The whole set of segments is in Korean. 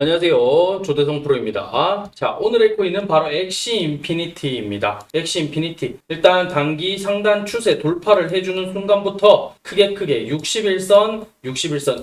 안녕하세요. 조대성 프로입니다. 자, 오늘의 코인은 바로 엑시 인피니티입니다. 엑시 인피니티. 일단 단기 상단 추세 돌파를 해주는 순간부터 크게 61선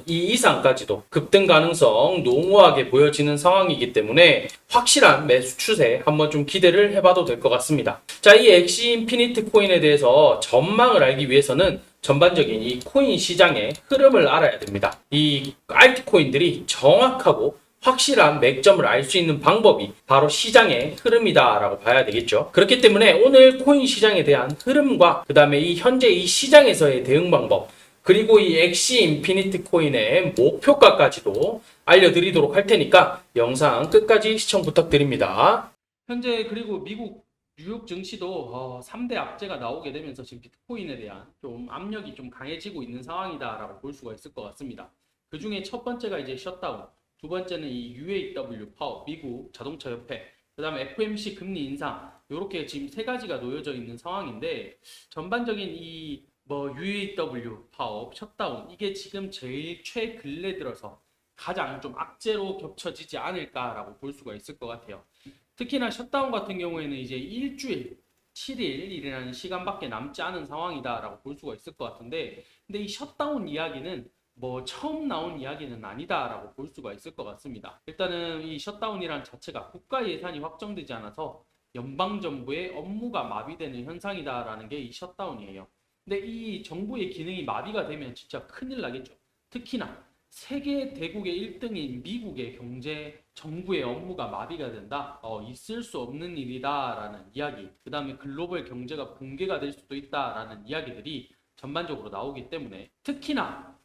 이 이상까지도 급등 가능성 농후하게 보여지는 상황이기 때문에 확실한 매수 추세 한번 좀 기대를 해봐도 될 것 같습니다. 자, 이 엑시 인피니티 코인에 대해서 전망을 알기 위해서는 전반적인 이 코인 시장의 흐름을 알아야 됩니다. 이 알트코인들이 정확하고 확실한 맥점을 알 수 있는 방법이 바로 시장의 흐름이다라고 봐야 되겠죠. 그렇기 때문에 오늘 코인 시장에 대한 흐름과 그 다음에 이 현재 이 시장에서의 대응 방법 그리고 이 엑시 인피니티 코인의 목표가까지도 알려드리도록 할 테니까 영상 끝까지 시청 부탁드립니다. 현재 그리고 미국 뉴욕 증시도 3대 악재가 나오게 되면서 지금 비트코인에 대한 좀 압력이 좀 강해지고 있는 상황이다라고 볼 수가 있을 것 같습니다. 그 중에 첫 번째가 이제 셧다운, 두 번째는 이 UAW 파업, 미국 자동차 협회, 그 다음에 FOMC 금리 인상, 이렇게 지금 세 가지가 놓여져 있는 상황인데 전반적인 이 UAW 파업, 셧다운 이게 지금 제일 최근래 들어서 가장 좀 악재로 겹쳐지지 않을까라고 볼 수가 있을 것 같아요. 특히나 셧다운 같은 경우에는 이제 일주일 7일이라는 시간밖에 남지 않은 상황이다라고 볼 수가 있을 것 같은데 근데 이 셧다운 이야기는 처음 나온 이야기는 아니다라고 볼 수가 있을 것 같습니다. 일단은 이 셧다운이란 자체가 국가 예산이 확정되지 않아서 연방정부의 업무가 마비되는 현상이다라는 게 이 셧다운이에요. 근데 이 정부의 기능이 마비가 되면 진짜 큰일 나겠죠. 특히나 세계 대국의 1등인 미국의 경제 정부의 업무가 마비가 된다. 있을 수 없는 일이다라는 이야기. 그 다음에 글로벌 경제가 붕괴가 될 수도 있다라는 이야기들이 전반적으로 나오기 때문에 특히나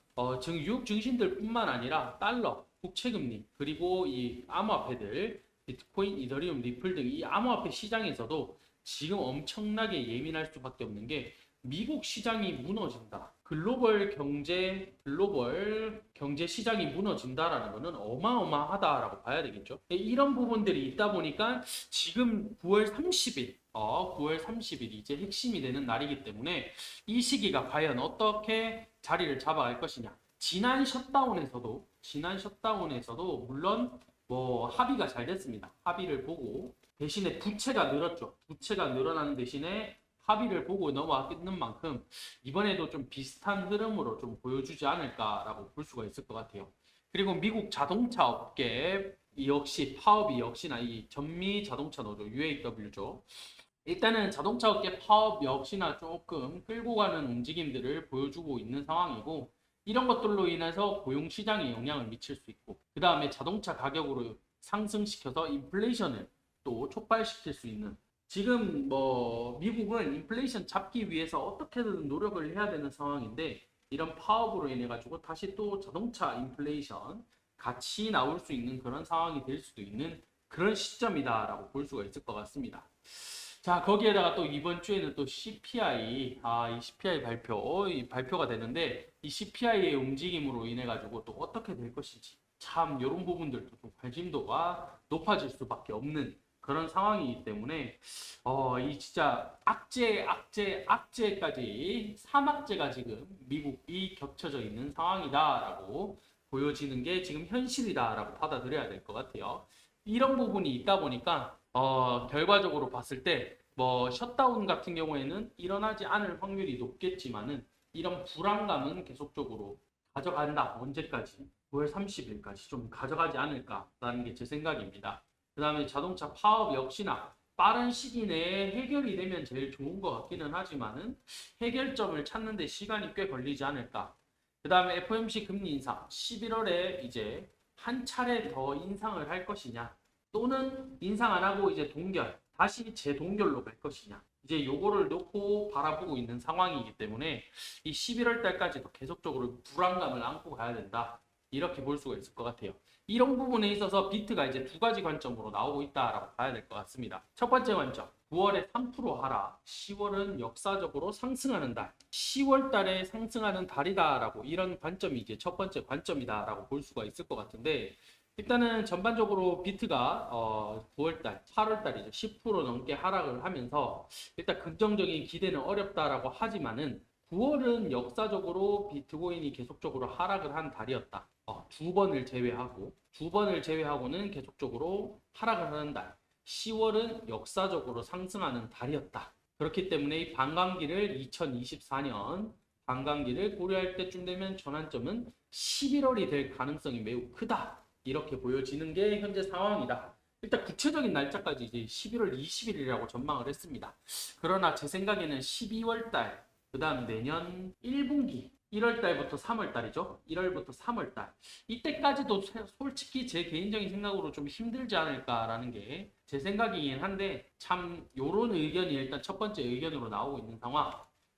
뉴욕 증신들뿐만 아니라 달러, 국채금리 그리고 이 암호화폐들 비트코인, 이더리움, 리플 등 이 암호화폐 시장에서도 지금 엄청나게 예민할 수밖에 없는 게 미국 시장이 무너진다. 글로벌 경제 시장이 무너진다라는 것은 어마어마하다라고 봐야 되겠죠. 이런 부분들이 있다 보니까 지금 9월 30일, 9월 30일 이제 핵심이 되는 날이기 때문에 이 시기가 과연 어떻게 자리를 잡아갈 것이냐. 지난 셧다운에서도 물론 합의가 잘 됐습니다. 합의를 보고 대신에 부채가 늘었죠. 부채가 늘어나는 대신에 합의를 보고 넘어왔는 만큼 이번에도 좀 비슷한 흐름으로 좀 보여주지 않을까라고 볼 수가 있을 것 같아요. 그리고 미국 자동차 업계 역시 파업이 역시나 이 전미 자동차 노조 UAW죠. 일단은 자동차 업계 파업 역시나 조금 끌고 가는 움직임들을 보여주고 있는 상황이고 이런 것들로 인해서 고용 시장에 영향을 미칠 수 있고 그 다음에 자동차 가격으로 상승시켜서 인플레이션을 또 촉발시킬 수 있는 지금 미국은 인플레이션 잡기 위해서 어떻게든 노력을 해야 되는 상황인데 이런 파업으로 인해 가지고 다시 또 자동차 인플레이션 같이 나올 수 있는 그런 상황이 될 수도 있는 그런 시점이다라고 볼 수가 있을 것 같습니다. 자, 거기에다가 또 이번 주에는 또 CPI, 이 CPI 발표가 되는데 이 CPI의 움직임으로 인해 가지고 또 어떻게 될 것인지 참 이런 부분들도 좀 관심도가 높아질 수밖에 없는 그런 상황이기 때문에 이 진짜 악재까지 3악재가 지금 미국이 겹쳐져 있는 상황이다라고 보여지는 게 지금 현실이다라고 받아들여야 될 것 같아요. 이런 부분이 있다 보니까 결과적으로 봤을 때 셧다운 같은 경우에는 일어나지 않을 확률이 높겠지만은 이런 불안감은 계속적으로 가져간다. 언제까지? 9월 30일까지 좀 가져가지 않을까라는 게 제 생각입니다. 그 다음에 자동차 파업 역시나 빠른 시기 내에 해결이 되면 제일 좋은 것 같기는 하지만은 해결점을 찾는 데 시간이 꽤 걸리지 않을까. 그 다음에 FOMC 금리 인상 11월에 이제 한 차례 더 인상을 할 것이냐 또는 인상 안 하고 이제 다시 재동결로 갈 것이냐 이제 요거를 놓고 바라보고 있는 상황이기 때문에 이 11월 달까지도 계속적으로 불안감을 안고 가야 된다. 이렇게 볼 수가 있을 것 같아요. 이런 부분에 있어서 비트가 이제 두 가지 관점으로 나오고 있다라고 봐야 될 것 같습니다. 첫 번째 관점, 9월에 3% 하락, 10월은 역사적으로 상승하는 달, 10월 달에 상승하는 달이다라고 이런 관점이 이제 첫 번째 관점이다라고 볼 수가 있을 것 같은데 일단은 전반적으로 비트가 9월달, 8월달이죠. 10% 넘게 하락을 하면서 일단 긍정적인 기대는 어렵다라고 하지만은 9월은 역사적으로 비트코인이 계속적으로 하락을 한 달이었다. 두 번을 제외하고는 계속적으로 하락을 하는 달. 10월은 역사적으로 상승하는 달이었다. 그렇기 때문에 이 반감기를 2024년 반감기를 고려할 때쯤 되면 전환점은 11월이 될 가능성이 매우 크다. 이렇게 보여지는 게 현재 상황이다. 일단 구체적인 날짜까지 이제 11월 20일이라고 전망을 했습니다. 그러나 제 생각에는 12월 달, 그 다음 내년 1분기 1월 달부터 3월 달이죠. 1월부터 3월 달. 이때까지도 솔직히 제 개인적인 생각으로 좀 힘들지 않을까라는 게 제 생각이긴 한데 참 요런 의견이 일단 첫 번째 의견으로 나오고 있는 상황.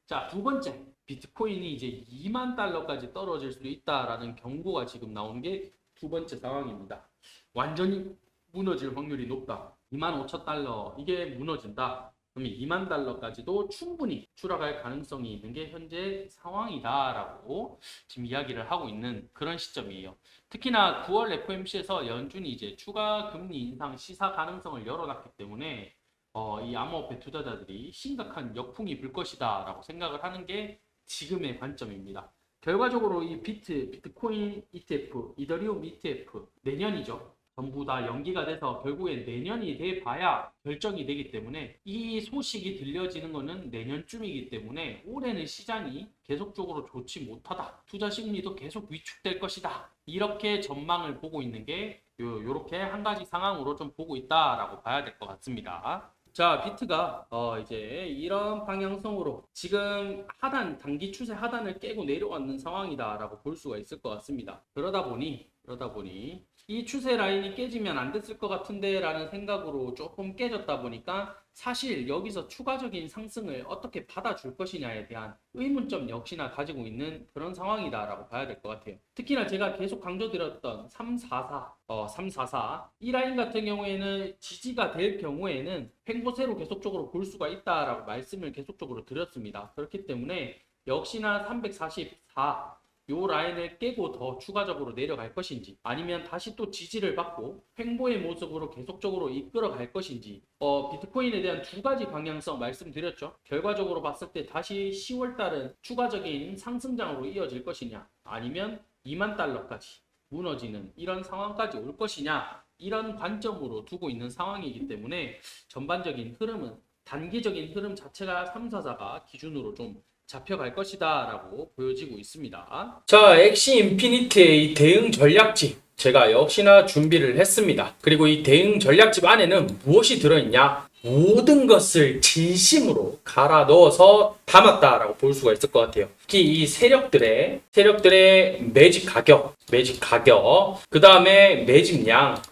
자, 두 번째. 비트코인이 이제 2만 달러까지 떨어질 수도 있다라는 경고가 지금 나오는 게 두 번째 상황입니다. 완전히 무너질 확률이 높다. 2만 5천 달러 이게 무너진다. 그러면 2만 달러까지도 충분히 추락할 가능성이 있는 게 현재 상황이다라고 지금 이야기를 하고 있는 그런 시점이에요. 특히나 9월 FOMC에서 연준이 이제 추가 금리 인상 시사 가능성을 열어놨기 때문에 이 암호화폐 투자자들이 심각한 역풍이 불 것이다라고 생각을 하는 게 지금의 관점입니다. 결과적으로 이 비트코인 ETF, 이더리움 ETF 내년이죠. 전부 다 연기가 돼서 결국엔 내년이 돼 봐야 결정이 되기 때문에 이 소식이 들려지는 것은 내년쯤이기 때문에 올해는 시장이 계속적으로 좋지 못하다. 투자 심리도 계속 위축될 것이다. 이렇게 전망을 보고 있는 게 요렇게 한 가지 상황으로 좀 보고 있다라고 봐야 될 것 같습니다. 자, 비트가 이제 이런 방향성으로 지금 단기 추세 하단을 깨고 내려왔는 상황이다라고 볼 수가 있을 것 같습니다. 그러다 보니 이 추세 라인이 깨지면 안 됐을 것 같은데 라는 생각으로 조금 깨졌다 보니까 사실 여기서 추가적인 상승을 어떻게 받아줄 것이냐에 대한 의문점 역시나 가지고 있는 그런 상황이다라고 봐야 될 것 같아요. 특히나 제가 계속 강조드렸던 344 이 라인 같은 경우에는 지지가 될 경우에는 횡보세로 계속적으로 볼 수가 있다라고 말씀을 계속적으로 드렸습니다. 그렇기 때문에 역시나 344 요 라인을 깨고 더 추가적으로 내려갈 것인지 아니면 다시 또 지지를 받고 횡보의 모습으로 계속적으로 이끌어 갈 것인지 비트코인에 대한 두 가지 방향성 말씀드렸죠. 결과적으로 봤을 때 다시 10월 달은 추가적인 상승장으로 이어질 것이냐 아니면 2만 달러까지 무너지는 이런 상황까지 올 것이냐 이런 관점으로 두고 있는 상황이기 때문에 전반적인 흐름은 단기적인 흐름 자체가 344가 기준으로 좀 잡혀갈 것이다 라고 보여지고 있습니다. 자, 엑시 인피니티의 이 대응 전략집 제가 역시나 준비를 했습니다. 그리고 이 대응 전략집 안에는 무엇이 들어있냐? 모든 것을 진심으로 갈아 넣어서 담았다라고 볼 수가 있을 것 같아요. 특히 이 세력들의 매집 가격, 그 다음에 매집량,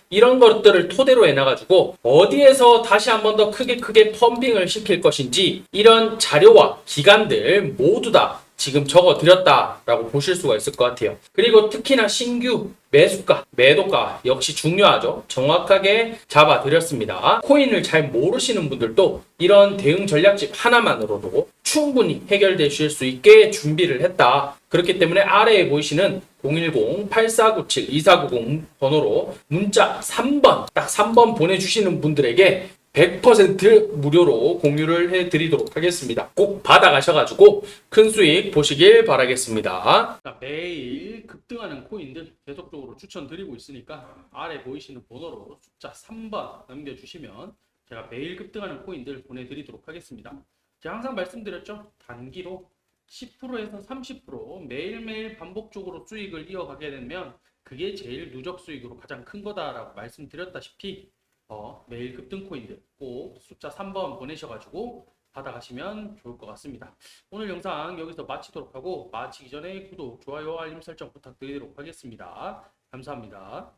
이런 것들을 토대로 해놔가지고 어디에서 다시 한 번 더 크게 펌핑을 시킬 것인지 이런 자료와 기간들 모두 다 지금 적어드렸다라고 보실 수가 있을 것 같아요. 그리고 특히나 신규 매수가, 매도가 역시 중요하죠. 정확하게 잡아드렸습니다. 코인을 잘 모르시는 분들도 이런 대응 전략집 하나만으로도 충분히 해결되실 수 있게 준비를 했다. 그렇기 때문에 아래에 보이시는 010-8497-2490 번호로 문자 3번, 딱 3번 보내주시는 분들에게 100% 무료로 공유를 해드리도록 하겠습니다. 꼭 받아가셔가지고 큰 수익 보시길 바라겠습니다. 자, 매일 급등하는 코인들 계속적으로 추천드리고 있으니까 아래 보이시는 번호로 숫자 3번 남겨주시면 제가 매일 급등하는 코인들 보내드리도록 하겠습니다. 제가 항상 말씀드렸죠. 단기로 10%에서 30% 매일매일 반복적으로 수익을 이어가게 되면 그게 제일 누적 수익으로 가장 큰 거다라고 말씀드렸다시피 매일 급등 코인들 꼭 숫자 3번 보내셔가지고 받아가시면 좋을 것 같습니다. 오늘 영상 여기서 마치도록 하고 마치기 전에 구독, 좋아요, 알림 설정 부탁드리도록 하겠습니다. 감사합니다.